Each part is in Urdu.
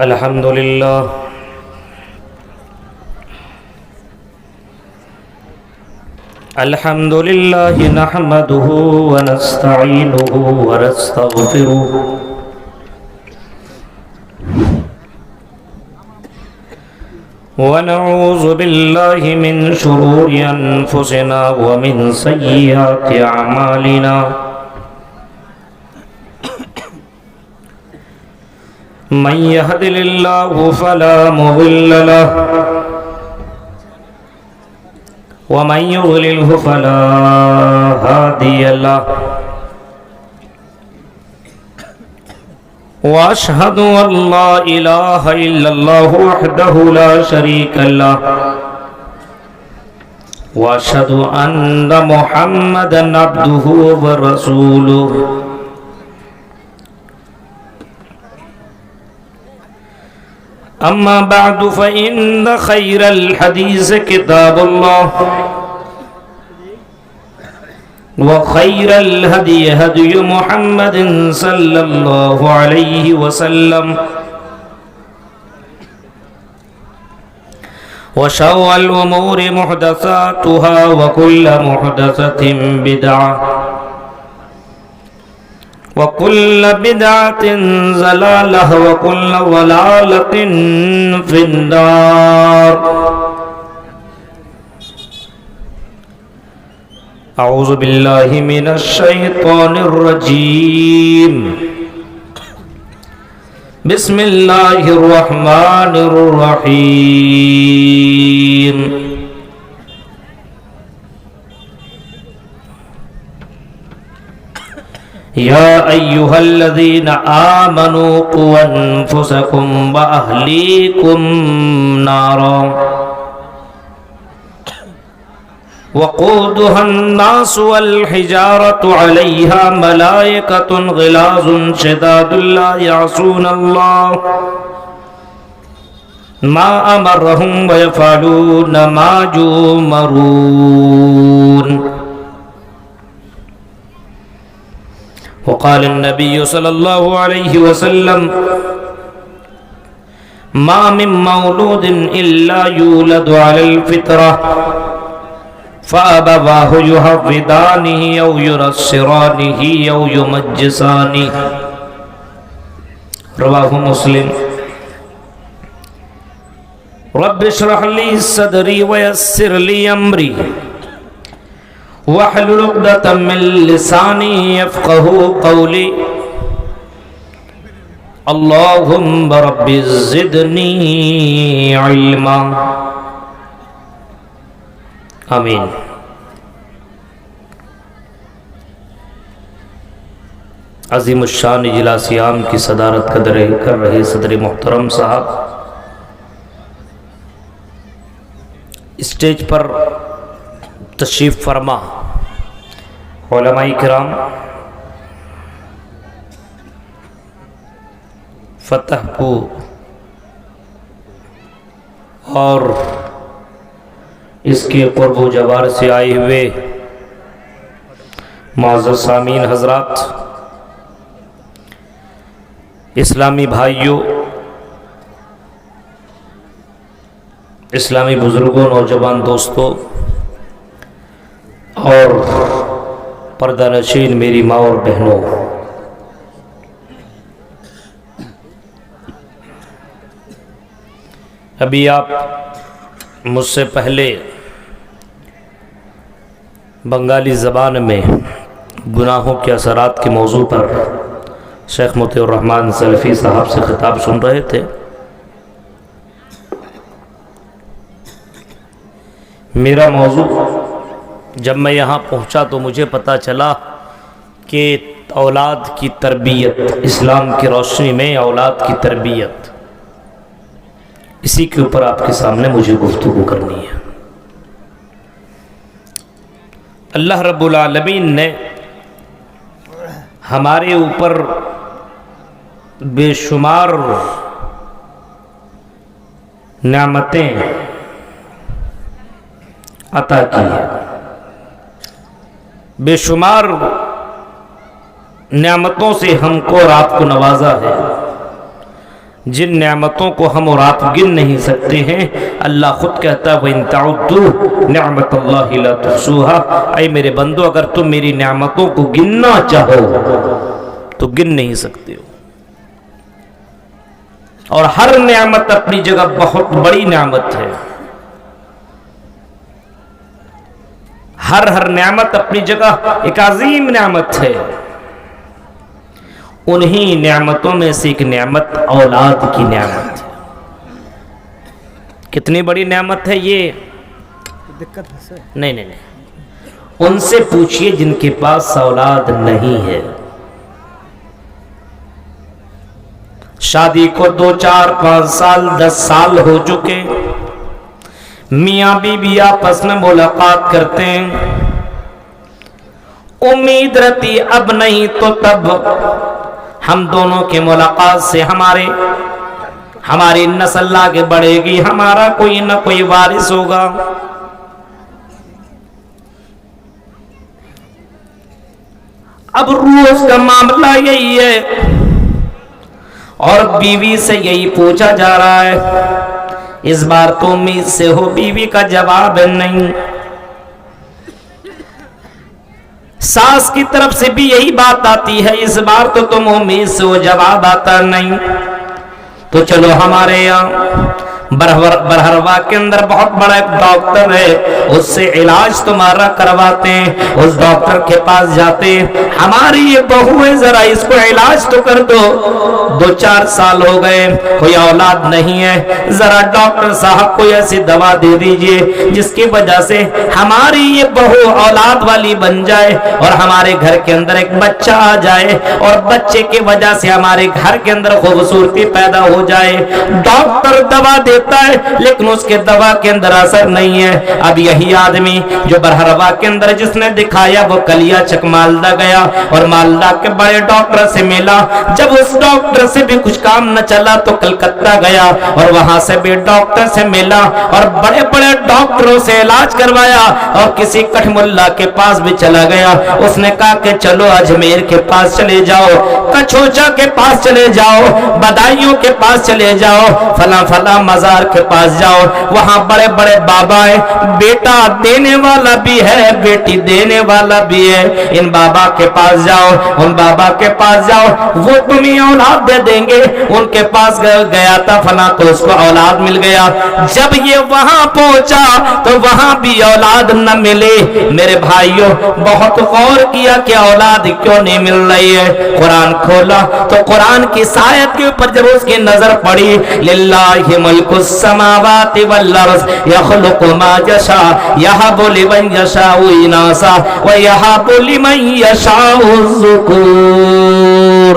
الحمد لله نحمده ونستعينه ونستغفره ونعوذ بالله من شرور أنفسنا ومن سيئات أعمالنا من يهد الله فلا مضل له ومن يضلله فلا هادي له واشهد ان لا اله الا الله وحده لا شريك له واشهد ان محمدا عبده ورسوله أما بعد فإن خير الحديث كتاب الله وخير الهدي هدي محمد صلى الله عليه وسلم وشر الأمور محدثاتها وكل محدثة بدعة وكل بدعة ضلالة وكل ضلالة في النار أعوذ بالله من الشيطان الرجيم بسم الله الرحمن الرحيم يا أيها الذين آمنوا قوا أنفسكم وأهليكم نارا وقودها الناس والحجارة عليها ملائكة غلاظ شداد لا يعصون الله ما أمرهم ويفعلون ما يؤمرون وقال النبي صلى الله عليه وسلم ما من مولود إلا يولد على الفطرة فأبواه يهودانه أو ينصرانه أو يمجسانه رواه مسلم رب اشرح لي صدري ويسر لي أمري واحلل عقدة من لساني يفقهوا قولي اللهم رب زدني علما آمین۔ عظیم الشان اجلاس عام کی صدارت کر رہے صدر محترم صاحب، اسٹیج پر تشریف فرما علماء کرام، فتح کو اور اس کے قرب و جوار سے آئے ہوئے معزز سامعین حضرات، اسلامی بھائیوں، اسلامی بزرگوں، نوجوان دوستوں اور پردہ نشین میری ماں اور بہنوں، ابھی آپ مجھ سے پہلے بنگالی زبان میں گناہوں کے اثرات کے موضوع پر شیخ مطیع الرحمن سلفی صاحب سے خطاب سن رہے تھے۔ میرا موضوع جب میں یہاں پہنچا تو مجھے پتہ چلا کہ اولاد کی تربیت، اسلام کی روشنی میں اولاد کی تربیت، اسی کے اوپر آپ کے سامنے مجھے گفتگو کرنی ہے۔ اللہ رب العالمین نے ہمارے اوپر بے شمار نعمتیں عطا کی ہے، بے شمار نعمتوں سے ہم کو اور آپ کو نوازا ہے، جن نعمتوں کو ہم اور آپ گن نہیں سکتے ہیں، اللہ خود کہتا ہے وَإِن تَعُدُّوا نِعْمَتَ اللَّهِ لَا تُحْصُوهَا، اے میرے بندو اگر تم میری نعمتوں کو گننا چاہو تو گن نہیں سکتے ہو۔ اور ہر نعمت اپنی جگہ بہت بڑی نعمت ہے، ہر نعمت اپنی جگہ ایک عظیم نعمت ہے۔ انہی نعمتوں میں سے ایک نعمت اولاد کی نعمت ہے۔ کتنی بڑی نعمت ہے یہ؟ نہیں، ان سے پوچھئے جن کے پاس اولاد نہیں ہے۔ شادی کو 2 4 5 سال 10 سال ہو چکے، میاں بیوی آپس میں ملاقات کرتے ہیں، امید رہتی اب نہیں تو تب ہم دونوں کے ملاقات سے ہماری نسل آگے بڑھے گی، ہمارا کوئی نہ کوئی وارث ہوگا۔ اب روز کا معاملہ یہی ہے اور بیوی سے یہی پوچھا جا رہا ہے۔ اس بار تو امید سے ہو، بیوی کا جواب نہیں۔ ساس کی طرف سے بھی یہی بات آتی ہے، اس بار تو تم امید سے ہو، جواب آتا نہیں۔ تو چلو ہمارے یہاں برہروا کے اندر بہت بڑا ایک ڈاکٹر ہے، اس سے علاج تمہارا کرواتے ہیں۔ اس ڈاکٹر کے پاس جاتے ہیں، ہماری یہ بہو ہے، ذرا اس کو علاج تو کر دو، 2 4 سال ہو گئے کوئی اولاد نہیں ہے، ذرا ڈاکٹر صاحب کوئی ایسی دوا دے دیجئے جس کی وجہ سے ہماری یہ بہو اولاد والی بن جائے اور ہمارے گھر کے اندر ایک بچہ آ جائے اور بچے کی وجہ سے ہمارے گھر کے اندر خوبصورتی پیدا ہو جائے۔ ڈاکٹر دوا دیتا ہے لیکن اس کے دوا کے اندر اثر نہیں ہے۔ اب یہی آدمی جو برہروا کے اندر جس نے دکھایا وہ کلیا چک مالدہ گیا اور مالدہ کے بڑے ڈاکٹر سے ملا۔ جب اس ڈاکٹر سے بھی کچھ کام نہ چلا تو کلکتہ گیا اور وہاں سے بھی ڈاکٹر سے ملا اور بڑے بڑے ڈاکٹروں سے علاج کروایا اور کسی کٹھ ملا کے پاس بھی چلا گیا۔ اس نے کہا کہ چلو اجمیر کے پاس چلے جاؤ، کچھوچا کے پاس چلے جاؤ، بدائیوں کے پاس چلے جاؤ، فلاں فلاں مزار کے پاس جاؤ، وہاں بڑے بڑے بابا ہیں، بیٹا دینے والا بھی ہے، بیٹی دینے والا بھی ہے، ان بابا کے پاس جاؤ، ان بابا کے پاس جاؤ، وہ تمہیں اولاد دے دیں گے۔ ان کے پاس گیا تھا فلاں تو اس کو اولاد مل گیا۔ جب یہ وہاں پہنچا تو وہاں بھی اولاد نہ ملے۔ میرے بھائیوں بہت غور کیا کہ اولاد کیوں نہیں مل رہی ہے۔ قرآن کھولا تو قرآن کی آیت کے اوپر جب اس کی نظر پڑی، للہ ملک السماوات والارض یخلق ما یشاء یہب لمن یشاء اناثا ویہب لمن یشاء الذکور۔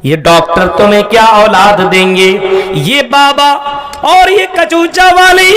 یہ ڈاکٹر تمہیں کیا اولاد دیں گے، یہ بابا اور یہ کچوچا والی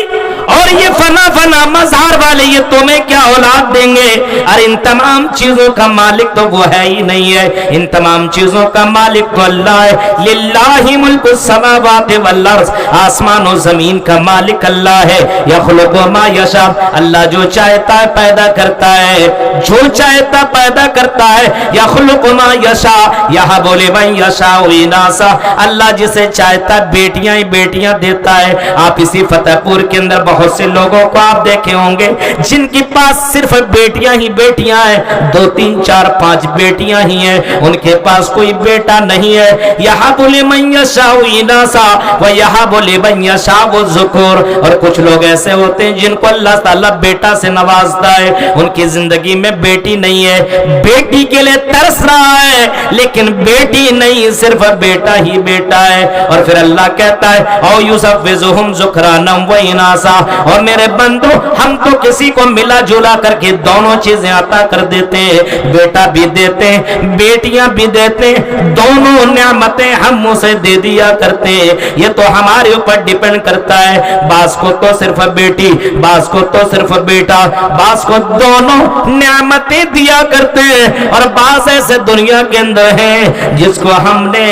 اور یہ فنا مزار والے یہ تمہیں کیا اولاد دیں گے؟ اور ان تمام چیزوں کا مالک تو وہ ہے ہی نہیں ہے، ان تمام چیزوں کا مالک تو اللہ ہے۔ للہ ملک السماوات والارض، آسمان و زمین کا مالک اللہ ہے۔ یخلق ما یشاء، اللہ جو چاہتا ہے پیدا کرتا ہے، جو چاہتا پیدا کرتا ہے۔ یخلق ما یشاء یہب لمن یشاء اناثا، اللہ جسے چاہتا ہے بیٹیاں ہی بیٹیاں دیتا ہے۔ آپ اسی فتح پور کے اندر بہت سے لوگوں کو آپ دیکھے ہوں گے جن کے پاس صرف بیٹیاں ہی بیٹیاں ہیں، 2 3 4 5 بیٹیاں ہی ہیں، ان کے پاس کوئی بیٹا نہیں ہے۔ یہب لمن یشاء اناثا ویہب لمن یشاء الذکور۔ اور کچھ لوگ ایسے ہوتے ہیں جن کو اللہ تعالیٰ بیٹا سے نوازتا ہے، ان کی زندگی میں بیٹی نہیں ہے، بیٹی کے لیے ترس رہا ہے لیکن بیٹی نہیں، صرف بیٹا ہی بیٹا ہے۔ اور پھر اللہ کہتا ہے او یزوجہم ذکرانا و اناثا، اور میرے بندو ہم تو کسی کو ملا جلا کر کے دونوں چیزیں عطا کر دیتے ہیں، بیٹا بھی دیتے ہیں بیٹیاں بھی دیتے ہیں، دونوں نعمتیں ہم اسے دے دیا کرتے ہیں۔ یہ تو ہمارے اوپر ڈیپینڈ کرتا ہے، بعض کو تو صرف بیٹی، بعض کو تو صرف بیٹا، بعض کو دونوں نعمتیں دیا کرتے ہیں۔ اور بعض ایسے دنیا کے اندر ہیں جس کو ہم نے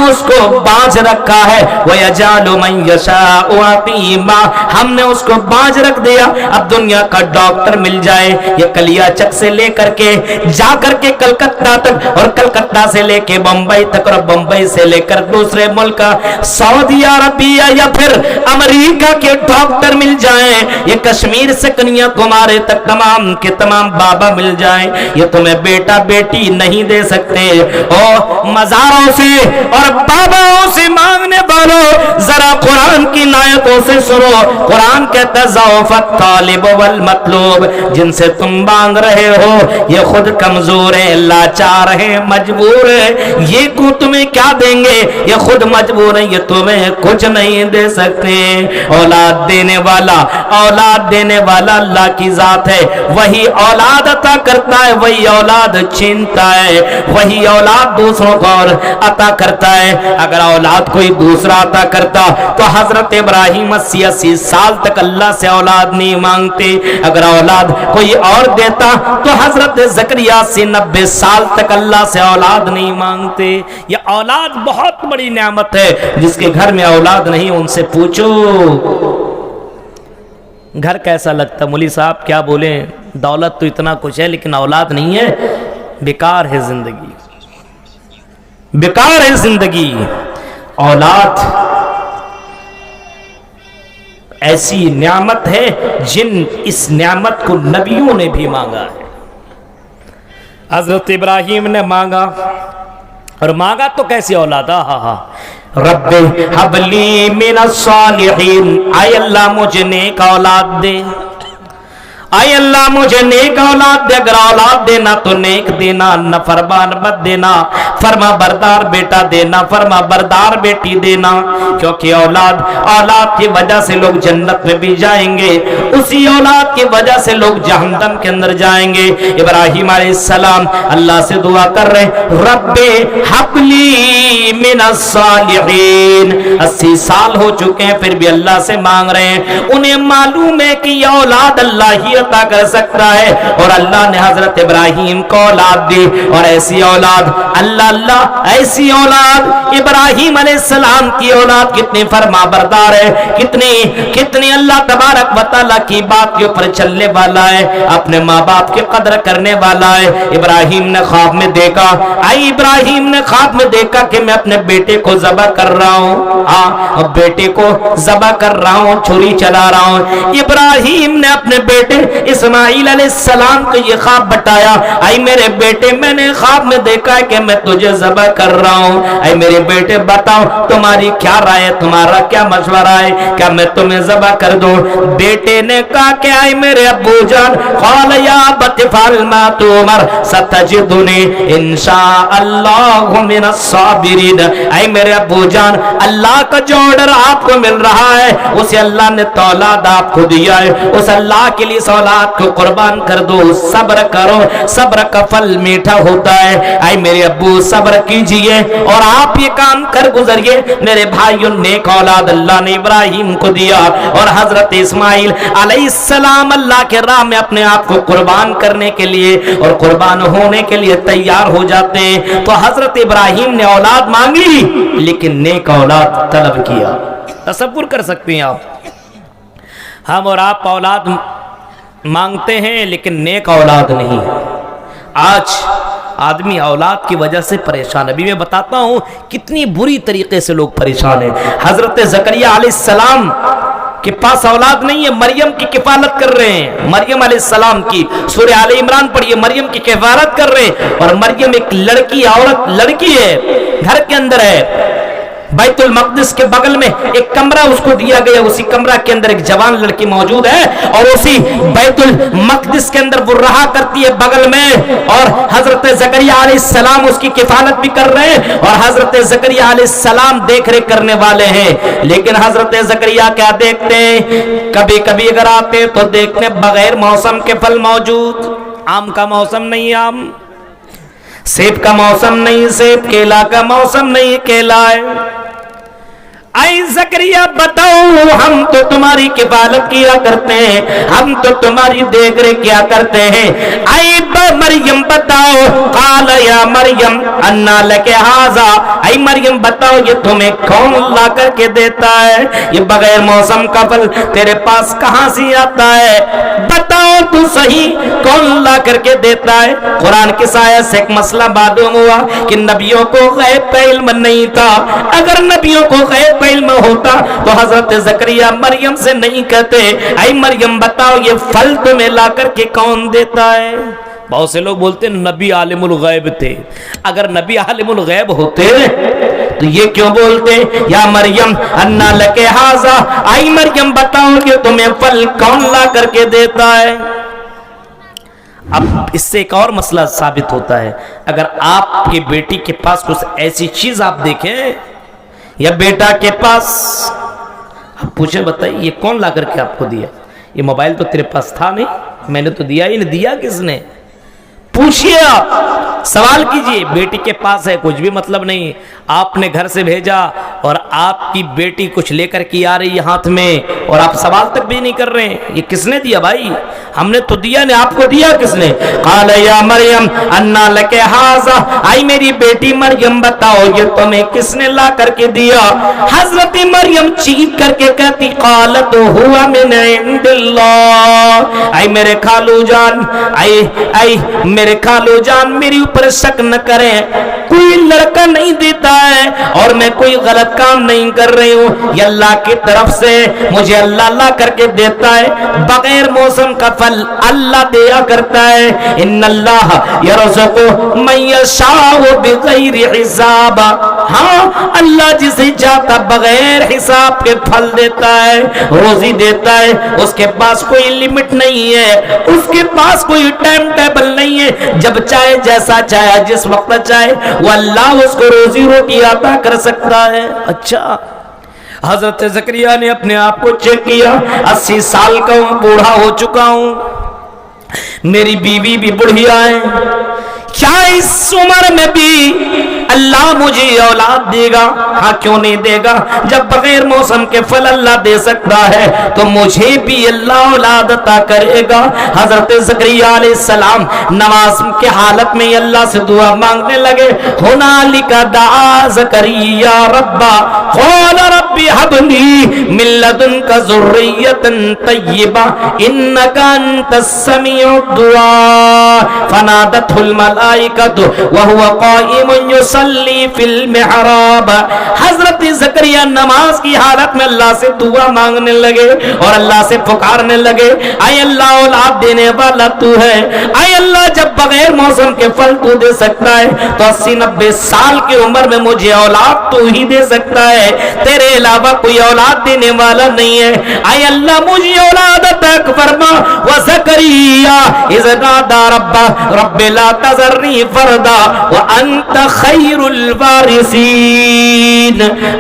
اس کو باز رکھا ہے وَيَجْعَلُ مَن يَشَاءُ عَقِيمًا، ہم نے اس کو باج رکھ دیا۔ اب دنیا کا ڈاکٹر مل جائے، یہ کلیا چک سے لے کر کے جا کر کے کلکتہ تک، اور کلکتہ سے لے کے بمبئی تک، اور بمبئی سے لے کر دوسرے ملک سعودی عربیہ یا پھر امریکہ کے ڈاکٹر مل جائیں، یہ کشمیر سے کنیا کمارے تک تمام کے تمام بابا مل جائیں، یہ تمہیں بیٹا بیٹی نہیں دے سکتے۔ او مزاروں سے اور باباؤں سے مانگنے والوں، ذرا قرآن کی آیتوں سے سنو۔ قرآن کہتا ہے ضعف الطالب والمطلوب، جن سے تم مانگ رہے ہو یہ خود کمزور ہیں، لاچار ہیں، مجبور ہیں، یہ کو تمہیں کیا دیں گے؟ یہ خود مجبور ہیں، یہ تمہیں کچھ نہیں دے سکتے۔ اولاد دینے والا اللہ کی ذات ہے، وہی اولاد عطا کرتا ہے، وہی اولاد چھینتا ہے، وہی اولاد دوسروں کو اور عطا کرتا ہے۔ اگر اولاد کوئی دوسرا عطا کرتا تو حضرت ابراہیم 80 سال تک اللہ سے اولاد نہیں مانگتے، اگر اولاد کوئی اور دیتا تو حضرت زکریا 90 سال تک اللہ سے اولاد نہیں مانگتے۔ یہ اولاد بہت بڑی نعمت ہے، جس کے گھر میں اولاد نہیں ان سے پوچھو گھر کیسا لگتا۔ مولی صاحب کیا بولیں، دولت تو اتنا کچھ ہے لیکن اولاد نہیں ہے، بیکار ہے زندگی، بیکار ہے زندگی۔ اولاد ایسی نعمت ہے جن اس نعمت کو نبیوں نے بھی مانگا ہے۔ حضرت ابراہیم نے مانگا، اور مانگا تو کیسی اولاد، رب حب لی من الصالحین، اے اللہ مجھے نیک اولاد دے، اے اللہ مجھے نیک اولاد دے، اگر اولاد دینا تو نیک دینا، نافرمان مت دینا، فرما بردار بیٹا دینا، فرما بردار بیٹی دینا، کیونکہ اولاد کی وجہ سے لوگ جنت میں بھی جائیں گے، اسی اولاد کی وجہ سے لوگ جہنم کے اندر جائیں گے۔ ابراہیم علیہ السلام اللہ سے دعا کر رہے، رب حب لی من الصالحین، 80 سال ہو چکے ہیں پھر بھی اللہ سے مانگ رہے ہیں، انہیں معلوم ہے کہ یہ اولاد اللہ ہی عطا کر سکتا ہے، اور اللہ نے حضرت ابراہیم کو اولاد دی، اور ایسی اولاد اللہ ایسی اولاد ابراہیم علیہ السلام کی اولاد کتنی فرما بردار ہے، کتنی اللہ تبارک و تعالیٰ کی بات کے اوپر چلنے والا ہے، اپنے ماں باپ کی قدر کرنے والا ہے۔ ابراہیم نے خواب میں دیکھا، ابراہیم نے خواب میں دیکھا کہ میں اپنے بیٹے کو ذبح کر رہا ہوں، بیٹے کو ذبح کر رہا ہوں، چھری چلا رہا ہوں۔ ابراہیم نے اپنے بیٹے اسماعیل علیہ السلام کو یہ خواب بتایا، اے میرے بیٹے میں نے خواب میں دیکھا ہے کہ میں تجھے ذبح کر رہا ہوں، اے میرے بیٹے بتاؤ تمہاری کیا رائے ہے، تمہارا کیا مشورہ ہے، کیا میں تمہیں ذبح کر دوں؟ بیٹے نے کہا کہ اے میرے ابو جان، قال یا ابت افعل ما تؤمر ستجدنی انشاء اللہ من الصابرین، اے میرے ابو جان اللہ کا جو آرڈر آپ کو مل رہا ہے اسے اللہ نے تو اولاد آپ کو دیا ہے، اس اللہ کے لیے اس اولاد کو قربان کر دو، صبر کرو، صبر کا پھل میٹھا ہوتا ہے۔ اے میرے ابو صبر کیجئے اور آپ یہ کام کر گزریے۔ میرے بھائیوں، نیک اولاد اللہ نے ابراہیم کو دیا، اور حضرت اسماعیل علیہ السلام اللہ کے راہ میں اپنے آپ کو قربان کرنے کے لیے اور قربان ہونے کے لیے تیار ہو جاتے ہیں۔ تو حضرت ابراہیم نے اولاد مانگی لیکن نیک اولاد طلب کیا۔ تصور کر سکتے ہیں آپ، ہم اور آپ اولاد مانگتے ہیں لیکن نیک اولاد نہیں۔ آج آدمی اولاد کی وجہ سے پریشان ہے۔ ابھی میں بتاتا ہوں کتنی بری طریقے سے لوگ پریشان ہیں۔ حضرت زکریا علیہ السلام کے پاس اولاد نہیں ہے، مریم کی کفالت کر رہے ہیں، مریم علیہ السلام کی سورہ آل عمران پڑھیے، مریم کی کفالت کر رہے ہیں، اور مریم ایک لڑکی ہے، گھر کے اندر ہے، بیت المقدس کے بغل میں ایک کمرہ اس کو دیا گیا، اسی کمرہ کے اندر ایک جوان لڑکی موجود ہے، اور اسی بیت المقدس کے اندر وہ رہا کرتی ہے بغل میں، اور حضرت زکریا علیہ السلام اس کی کفالت بھی کر رہے ہیں، اور حضرت زکریا علیہ السلام دیکھ ریکھ کرنے والے ہیں۔ لیکن حضرت زکریا کیا دیکھتے ہیں؟ کبھی کبھی اگر آتے تو دیکھتے بغیر موسم کے پھل موجود، آم کا موسم نہیں آم، سیب کا موسم نہیں سیب، کیلا کا موسم نہیں کیلا ہے۔ اے زکریا بتاؤ ہم تو تمہاری کفالت کیا کرتے ہیں, ہم تو تمہاری دیکھ ریکھ کیا کرتے ہیں. اے مریم بتاؤ, قال یا مریم انا لک ھذا, اے مریم بتاؤ یہ تمہیں کون لا کر کے دیتا ہے, یہ بغیر موسم کا پھل تیرے پاس کہاں سے آتا ہے, بتاؤ تو صحیح کون لا کر کے دیتا ہے. قرآن کی آیت سے ایک مسئلہ معلوم ہوا کہ نبیوں کو غیب کا علم نہیں تھا. اگر نبیوں کو غیب کا علم ہوتا تو حضرت زکریا مریم سے نہیں کہتے اے مریم بتاؤ یہ پھل تمہیں لا کر کے کون دیتا ہے. بہت سے لوگ بولتے ہیں نبی عالم الغیب تھے. اگر نبی عالم الغیب ہوتے تو یہ کیوں بولتے یا مریم انا لک ھذا, اے مریم بتاؤ کہ تمہیں پھل کون لا کر کے دیتا ہے. اب اس سے ایک اور مسئلہ ثابت ہوتا ہے, اگر آپ کی بیٹی کے پاس کچھ ایسی چیز آپ دیکھیں یا بیٹا کے پاس, آپ پوچھیں بتائیے یہ کون لا کر کے آپ کو دیا, یہ موبائل تو تیرے پاس تھا نہیں, میں نے تو دیا ہی نہیں, دیا کس نے, پوچھئے آپ سوال کیجئے. بیٹی کے پاس ہے کچھ بھی مطلب نہیں, آپ نے گھر سے بھیجا اور آپ کی بیٹی کچھ لے کر کے آ رہی ہے ہاتھ میں اور آپ سوال تک بھی نہیں کر رہے ہیں یہ کس نے دیا بھائی, ہم نے تو دیا نہیں, آپ کو دیا کس نے. قال یا مریم انا لک ھذا, آئی میری بیٹی مریم بتاؤ یہ تمہیں کس نے لا کر کے دیا. حضرت مریم چیخ کر کے کہتی قالت ہوا من عند اللہ, آئی میرے خالو جان, آئی میرے خالو جان میری اوپر شک نہ کریں, کوئی لڑکا نہیں دیتا ہے اور میں کوئی غلط کام نہیں کر رہی ہوں, یہ اللہ کی طرف سے مجھے اللہ لا کر کے دیتا ہے, بغیر موسم کا پھل اللہ دیا کرتا ہے. ان اللہ یرزق من یشاء بغیر حساب, ہاں اللہ جسے چاہتا بغیر حساب کے پھل دیتا ہے, روزی دیتا ہے, اس کے پاس کوئی لمٹ نہیں ہے, اس کے پاس کوئی ٹائم ٹیبل نہیں ہے, جب چاہے جیسا چاہے جس وقت چاہے وہ اللہ اس کو روزی روٹی عطا کر سکتا ہے. اچھا حضرت زکریا نے اپنے آپ کو چیک کیا, 80 سال کا ہوں, بوڑھا ہو چکا ہوں, میری بیوی بھی بڑھیا ہے, کیا اس عمر میں بھی اللہ مجھے اولاد دے گا؟ ہاں کیوں نہیں دے گا, جب بغیر موسم کے پھل اللہ دے سکتا ہے تو مجھے بھی اللہ اولاد عطا کرے گا. حضرت زکریا علیہ السلام نماز کی حالت میں اللہ سے دعا مانگنے لگے. ہنالک دعا زکریا ربا قال رب هب لي من لدنك ذرية طيبة إنك أنت السميع الدعاء فنادته الملائكة وهو قائم يصلي في المحراب. حضرت زکریا نماز کی حالت میں اللہ سے دعا مانگنے لگے اور اللہ سے پکارنے لگے, اے اللہ اولاد دینے والا تو ہے, اے اللہ جب بغیر موسم کے پھل تو دے سکتا ہے تو 80-90 سال کی عمر میں مجھے اولاد تو ہی دے سکتا ہے, تیرے علاوہ کوئی اولاد دینے والا نہیں ہے. اے اللہ مجھے اولاد عطا فرما. وزکریا اذ نادى رب لا تذرنی فردا وانت خیر الوارثین.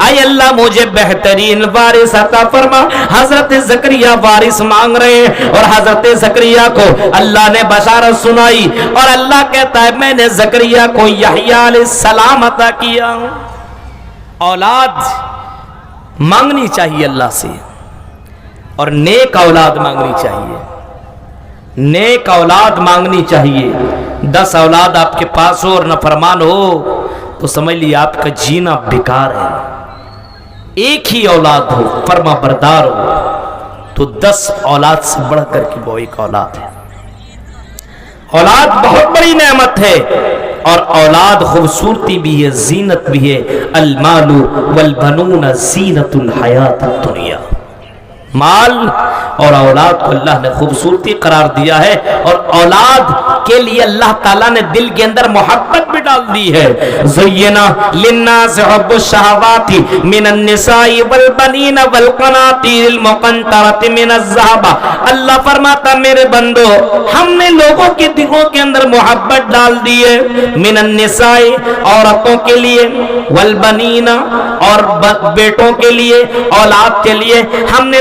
اے اللہ مجھے بہترین وارث عطا فرما. حضرت زکریا وارث مانگ رہے ہیں اور حضرت زکریا کو اللہ نے بشارت سنائی اور اللہ کہتا ہے میں نے زکریا کو یحییٰ علیہ السلام عطا کیا. اولاد مانگنی چاہیے اللہ سے اور نیک اولاد مانگنی چاہیے, نیک اولاد مانگنی چاہیے. 10 اولاد آپ کے پاس ہو اور نافرمان ہو تو سمجھ لیے آپ کا جینا بیکار ہے. ایک ہی اولاد ہو فرما بردار ہو تو 10 اولاد سے بڑھ کر کے وہ ایک اولاد ہے. اولاد بہت بڑی نعمت ہے اور اولاد خوبصورتی بھی ہے, زینت بھی ہے. المال والبنون زینت الحیات الدنیا, مال اور اولاد کو اللہ نے خوبصورتی قرار دیا ہے اور اولاد کے لیے اللہ تعالیٰ نے دل کے اندر محبت بھی ڈال دی ہے. زینا للناس حب الشہوات من النساء والبنین والقناطیر المقنطرۃ من الذهب. اللہ فرماتا میرے بندو ہم نے لوگوں کے دلوں کے اندر محبت ڈال دی ہے, من النساء عورتوں کے لیے, والبنین اور بیٹوں کے لیے, اولاد کے لیے ہم نے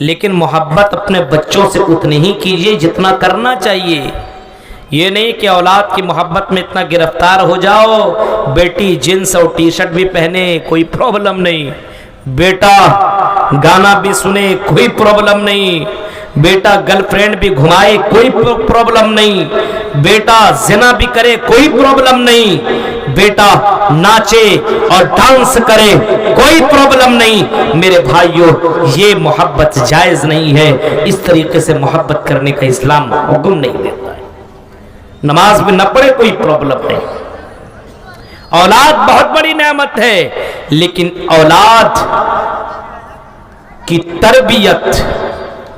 لیکن محبت اپنے بچوں سے اتنی ہی کیجیے جتنا کرنا چاہیے. یہ نہیں کہ اولاد کی محبت میں اتنا گرفتار ہو جاؤ بیٹی جینس اور ٹی شرٹ بھی پہنے کوئی پرابلم نہیں, بیٹا گانا بھی سنے کوئی پرابلم نہیں, بیٹا گرل فرینڈ بھی گھمائے کوئی پرابلم نہیں, بیٹا زنا بھی کرے کوئی پرابلم نہیں, بیٹا ناچے اور ڈانس کرے کوئی پرابلم نہیں. میرے بھائیوں یہ محبت جائز نہیں ہے. اس طریقے سے محبت کرنے کا اسلام حکم نہیں دیتا ہے. نماز بھی نہ پڑھے کوئی پرابلم نہیں. اولاد بہت بڑی نعمت ہے لیکن اولاد کی تربیت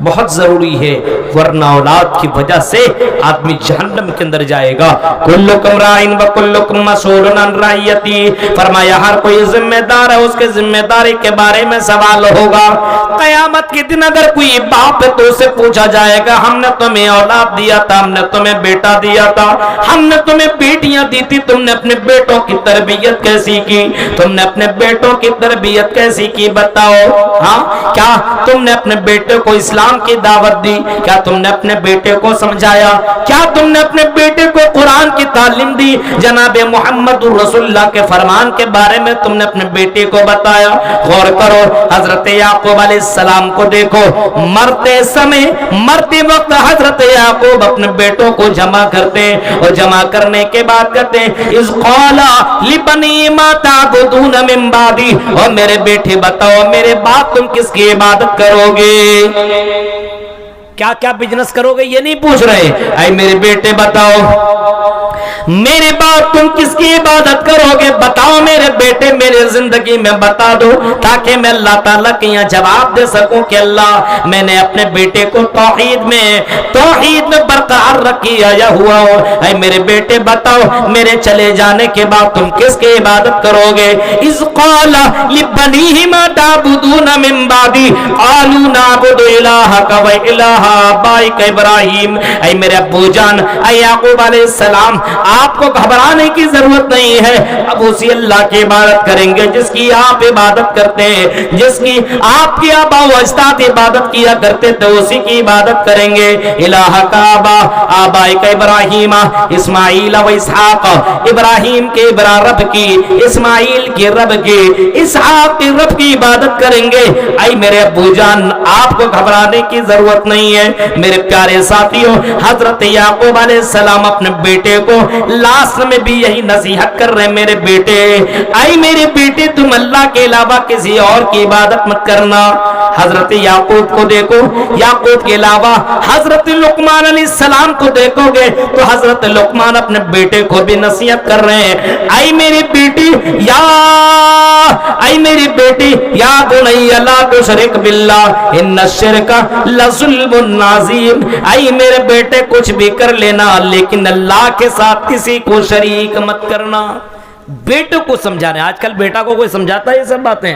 بہت ضروری ہے ورنہ اولاد کی وجہ سے آدمی جہنم کے اندر جائے گا. کلکم راعٍ وکلکم مسئول عن رعیتہ, فرمایا ہر کوئی ذمہ دار ہے, اس کے ذمہ داری کے بارے میں سوال ہوگا. قیامت کے دن اگر کوئی باپ ہے تو اسے پوچھا جائے گا ہم نے تمہیں اولاد دیا تھا, ہم نے تمہیں بیٹا دیا تھا, ہم نے تمہیں بیٹیاں دی تھی, تم نے اپنے بیٹوں کی تربیت کیسی کی, تم نے اپنے بیٹوں کی تربیت کیسی کی بتاؤ. ہاں کیا تم نے اپنے بیٹے کو اسلام کی دعوت دی, کیا تم نے اپنے بیٹے کو سمجھایا, کیا تم نے اپنے بیٹے کو قرآن کی تعلیم دی, جناب محمد رسول اللہ کے فرمان کے بارے میں تم نے اپنے بیٹے کو بتایا. غور کرو حضرت یعقوب علیہ السلام کو دیکھو, مرتے وقت حضرت یعقوب اپنے بیٹوں کو جمع کرتے اور جمع کرنے کے بعد کہتے ہیں اذ قال لبنی ما تعبدون من بعدی, اور میرے بیٹے بتاؤ میرے بعد تم کس کی عبادت کرو گے, کیا کیا بزنس کرو گے یہ نہیں پوچھ رہے. اے میرے بیٹے بتاؤ میرے بعد تم کس کی عبادت کرو گے, بتاؤ میرے بیٹے میرے زندگی میں بتا دو تاکہ میں اللہ تعالیٰ کے یہاں جواب دے سکوں کہ اللہ میں نے اپنے بیٹے کو توحید میں برقرار رکھی آیا ہوا ہوں. اے میرے بیٹے بتاؤ میرے چلے جانے کے بعد تم کس کی عبادت کرو گے. اذ قال لبنیہ ما تعبدون من بعدی قالوا نعبد الہک و الہ آبائک ابراہیم. اے میرے ابو جان اے یعقوب علیہ السلام آپ کو گھبرانے کی ضرورت نہیں ہے, اب اسی اللہ کی عبادت کریں گے جس کی آپ عبادت کرتے ہیں, جس کی آپ کے آبا و اجداد عبادت کیا کرتے تھے اسی کی عبادت کریں گے. الہ کا آبائک ابراہیم اسماعیل و اسحاق, ابراہیم کے رب کی, اسماعیل کے رب کی, اسحاق کے رب کی عبادت کریں گے. اے میرے ابو جان آپ کو گھبرانے کی ضرورت نہیں ہے. میرے پیارے ساتھیوں حضرت یعقوب علیہ السلام اپنے بیٹے کو لاسٹ میں بھی یہی نصیحت کر رہے ہیں میرے بیٹے, اے میرے بیٹے تم اللہ کے علاوہ کسی اور کی عبادت مت کرنا. حضرت یعقوب کو دیکھو, یعقوب کے علاوہ حضرت لقمان علیہ السلام کو دیکھو گے تو حضرت لقمان اپنے بیٹے کو بھی نصیحت کر رہے ہیں, اے میری بیٹی یا بنی لا تشرک باللہ ان الشرک لظلم عظیم. اے میرے بیٹے کچھ بھی کر لینا لیکن اللہ کے ساتھ کسی کو شریک مت کرنا. بیٹوں کو سمجھا رہے ہیں. آج کل بیٹا کو کوئی سمجھاتا ہے یہ سب باتیں؟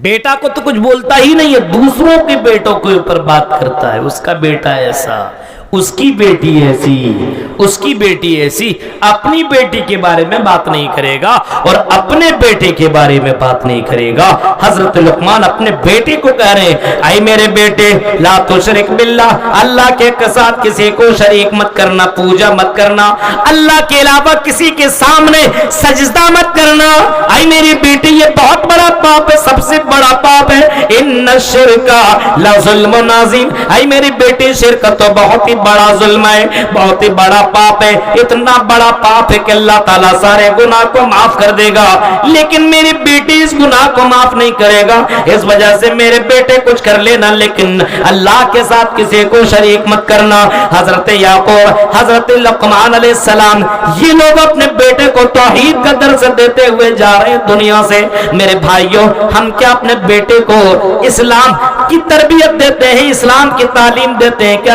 بیٹا کو تو کچھ بولتا ہی نہیں ہے, دوسروں کے بیٹوں کے اوپر بات کرتا ہے. اس کا بیٹا ایسا, اس کی بیٹی ایسی, اس کی بیٹی ایسی. اپنی بیٹی کے بارے میں بات نہیں کرے گا اور اپنے بیٹے کے بارے میں بات نہیں کرے گا. حضرت لقمان اپنے بیٹے کو کہہ رہے ہیں اے میرے بیٹے لا تشرک باللہ, اللہ کے ساتھ کسی کو شریک مت کرنا, پوجا مت کرنا, اللہ کے علاوہ کسی کے سامنے سجدہ مت کرنا. اے میری بیٹی یہ بہت بڑا پاپ ہے, سب سے بڑا پاپ ہے. ان الشرک لظلم عظیم. اے میری بیٹی شرک تو بہت ہی بڑا ظلم ہے, بہت ہی بڑا پاپ ہے. اتنا بڑا پاپ ہے کہ اللہ تعالیٰ سارے گناہ کو معاف کر دے گا لیکن میری بیٹی اس گناہ کو معاف نہیں کرے گا. اس وجہ سے میرے بیٹے کچھ کر لینا لیکن اللہ کے ساتھ کسی کو شریک مت کرنا. حضرت یعقوب, حضرت لقمان علیہ السلام یہ لوگ اپنے بیٹے کو توحید کا درس دیتے ہوئے جا رہے ہیں دنیا سے. میرے بھائیوں ہم کیا اپنے بیٹے کو اسلام کی تربیت دیتے ہیں, اسلام کی تعلیم دیتے ہیں, کیا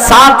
7